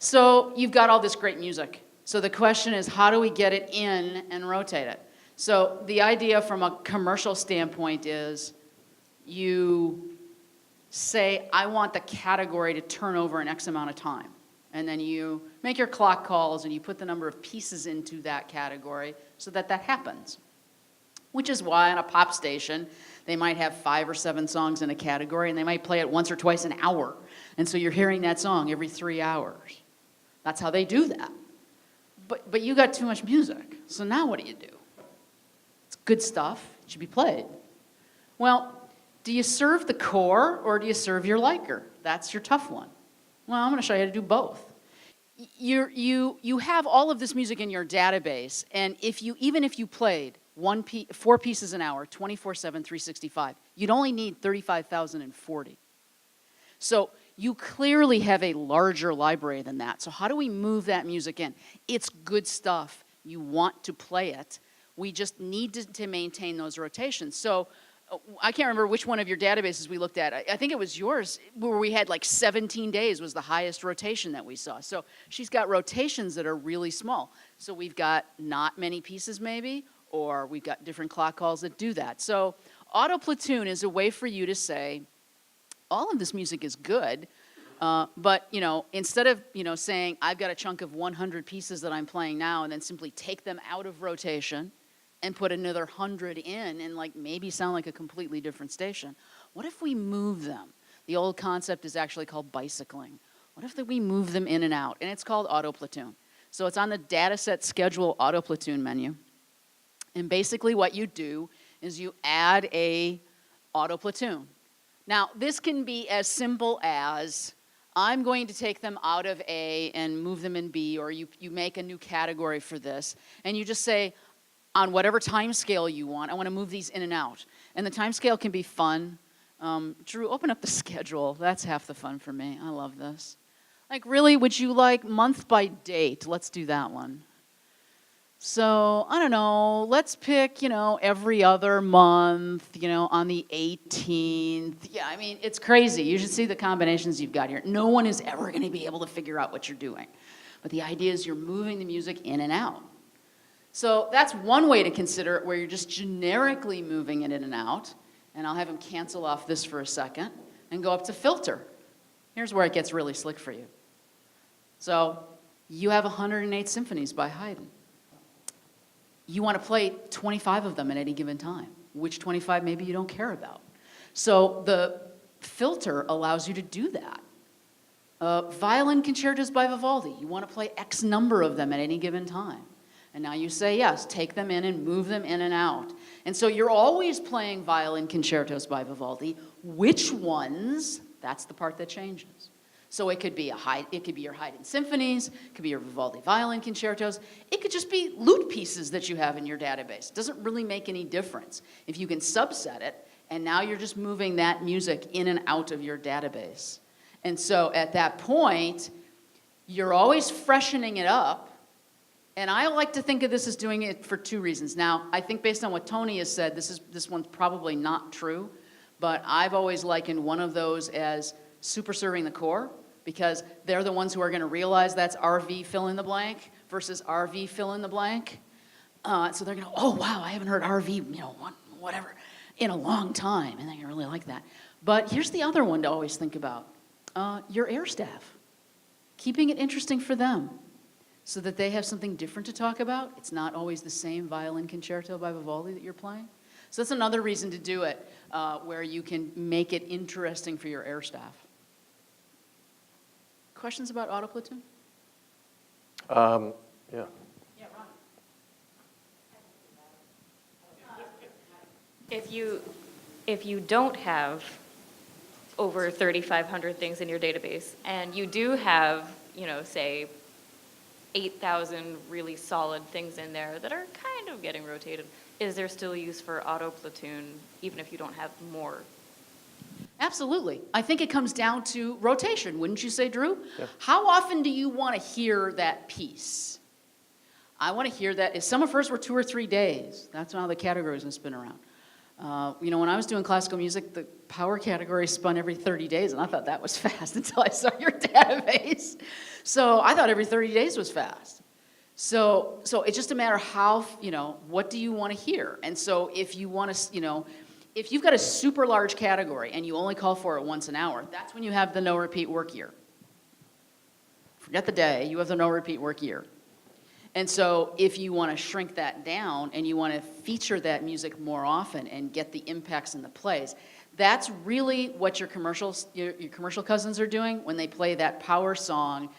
So you've got all this great music. So the question is, how do we get it in and rotate it? So the idea from a commercial standpoint is you say, I want the category to turn over in X amount of time. And then you make your clock calls and you put the number of pieces into that category so that that happens. Which is why on a pop station, they might have 5 or 7 songs in a category and they might play it once or twice an hour. And so you're hearing that song every 3 hours. That's how they do that. But you got too much music. So now what do? It's good stuff. It should be played. Well, do you serve the core or do you serve your liker? That's your tough one. Well, I'm going to show you how to do both. You have all of this music in your database, and even if you played 4 pieces an hour, 24/7, 365, you'd only need 35,040. So you clearly have a larger library than that. So how do we move that music in? It's good stuff. You want to play it. We just need to maintain those rotations. So I can't remember which one of your databases we looked at. I think it was yours, where we had like 17 days was the highest rotation that we saw. So she's got rotations that are really small. So we've got not many pieces maybe, or we've got different clock calls that do that. So Auto-Platoon is a way for you to say, all of this music is good, but instead of saying, I've got a chunk of 100 pieces that I'm playing now, and then simply take them out of rotation, and put another 100 in and maybe sound like a completely different station. What if we move them? The old concept is actually called bicycling. What if we move them in and out? And it's called Auto-Platoon. So it's on the dataset schedule Auto-Platoon menu. And basically what you do is you add a Auto-Platoon. Now this can be as simple as I'm going to take them out of A and move them in B, or you make a new category for this, and you just say, on whatever time scale you want, I want to move these in and out. And the time scale can be fun. Drew, open up the schedule. That's half the fun for me. I love this. Really, would you like month by date? Let's do that one. So, I don't know, let's pick, every other month, on the 18th. Yeah, I mean, it's crazy. You should see the combinations you've got here. No one is ever going to be able to figure out what you're doing. But the idea is you're moving the music in and out. So that's one way to consider it, where you're just generically moving it in and out. And I'll have him cancel off this for a second and go up to filter. Here's where it gets really slick for you. So you have 108 symphonies by Haydn. You want to play 25 of them at any given time. Which 25 maybe you don't care about. So the filter allows you to do that. Violin concertos by Vivaldi. You want to play X number of them at any given time. And now you say yes, take them in and move them in and out. And so you're always playing violin concertos by Vivaldi. Which ones? That's the part that changes. So it could be your Haydn symphonies, it could be your Vivaldi violin concertos. It could just be lute pieces that you have in your database. It doesn't really make any difference. If you can subset it, and now you're just moving that music in and out of your database. And so at that point, you're always freshening it up. And I like to think of this as doing it for 2 reasons. Now, I think based on what Tony has said, this one's probably not true, but I've always likened one of those as super serving the core, because they're the ones who are going to realize that's RV fill in the blank versus RV fill in the blank. So they're going to, oh wow, I haven't heard RV, whatever, in a long time, and they're going to really like that. But here's the other one to always think about: your air staff, keeping it interesting for them, so that they have something different to talk about. It's not always the same violin concerto by Vivaldi that you're playing. So that's another reason to do it, where you can make it interesting for your air staff. Questions about Auto-Platoon? Yeah. Yeah, Ron. If you don't have over 3,500 things in your database, and you do have, say, 8,000 really solid things in there that are kind of getting rotated, is there still use for Auto-Platoon even if you don't have more? Absolutely. I think it comes down to rotation, wouldn't you say, Drew? Yeah. How often do you want to hear that piece? I want to hear that. If some of hers were 2 or 3 days, that's how the categories can spin around. When I was doing classical music, the power category spun every 30 days, and I thought that was fast until I saw your database. So I thought every 30 days was fast. So it's just a matter of how, what do you want to hear? And so if you want to, if you've got a super large category and you only call for it once an hour, that's when you have the no repeat work year. Forget the day, you have the no repeat work year. And so if you want to shrink that down and you want to feature that music more often and get the impacts in the plays, that's really what your commercial cousins are doing when they play that power song,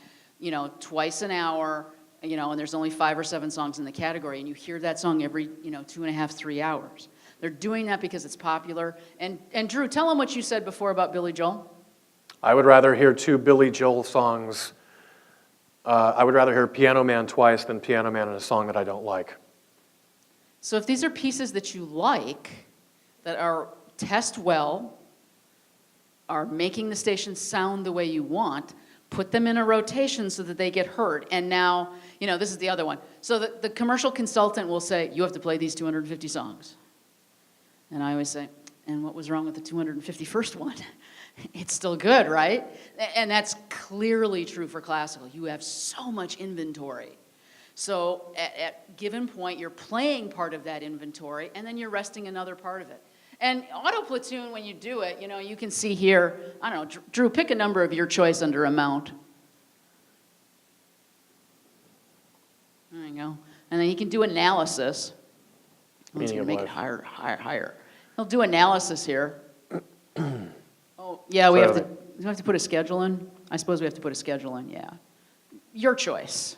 twice an hour, and there's only 5 or 7 songs in the category, and you hear that song every, 2.5, 3 hours. They're doing that because it's popular. And Drew, tell them what you said before about Billy Joel. I would rather hear 2 Billy Joel songs. I would rather hear Piano Man twice than Piano Man in a song that I don't like. So if these are pieces that you like, that are test well, are making the station sound the way you want, put them in a rotation so that they get heard. And now, this is the other one. So the commercial consultant will say, you have to play these 250 songs. And I always say, and what was wrong with the 251st one? It's still good, right? And that's clearly true for classical. You have so much inventory. So at given point, you're playing part of that inventory, and then you're resting another part of it. And auto-platoon, when you do it, you can see here, I don't know, Drew, pick a number of your choice under amount. There you go. And then you can do analysis. Let's Meaning of make it what? higher. He'll do analysis here. Oh, yeah, we have to put a schedule in? I suppose we have to put a schedule in, yeah. Your choice.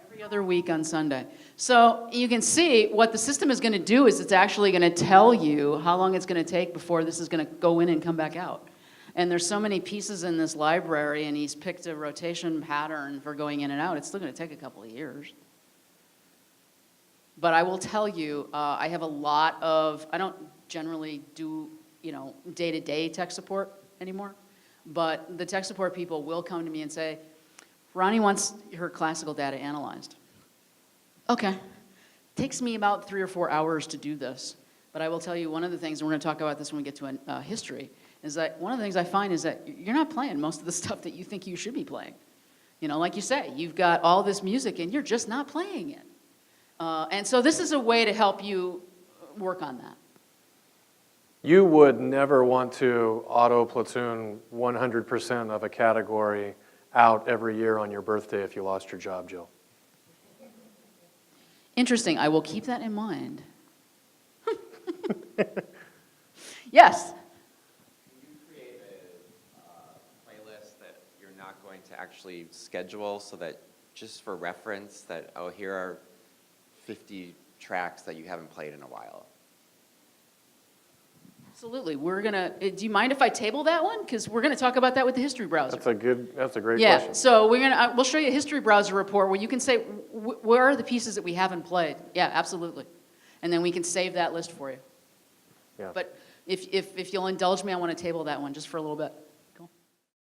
Every other week on Sunday. So you can see what the system is going to do is it's actually going to tell you how long it's going to take before this is going to go in and come back out. And there's so many pieces in this library, and he's picked a rotation pattern for going in and out. It's still going to take a couple of years. But I will tell you, I have a lot of, I don't generally do, day-to-day tech support anymore. But the tech support people will come to me and say, Ronnie wants her classical data analyzed. Okay. Takes me about 3 or 4 hours to do this. But I will tell you one of the things, and we're going to talk about this when we get to history, is that one of the things I find is that you're not playing most of the stuff that you think you should be playing. Like you say, you've got all this music and you're just not playing it. And so this is a way to help you work on that. You would never want to auto-platoon 100% of a category out every year on your birthday if you lost your job, Jill. Interesting. I will keep that in mind. Yes? Can you create a playlist that you're not going to actually schedule so that just for reference that, oh, here are 50 tracks that you haven't played in a while? Absolutely. We're going to, do you mind if I table that one? Because we're going to talk about that with the history browser. That's a great Yeah, question. so we'll show you a history browser report where you can say, where are the pieces that we haven't played? Yeah, absolutely. And then we can save that list for you. Yeah. But if you'll indulge me, I want to table that one just for a little bit.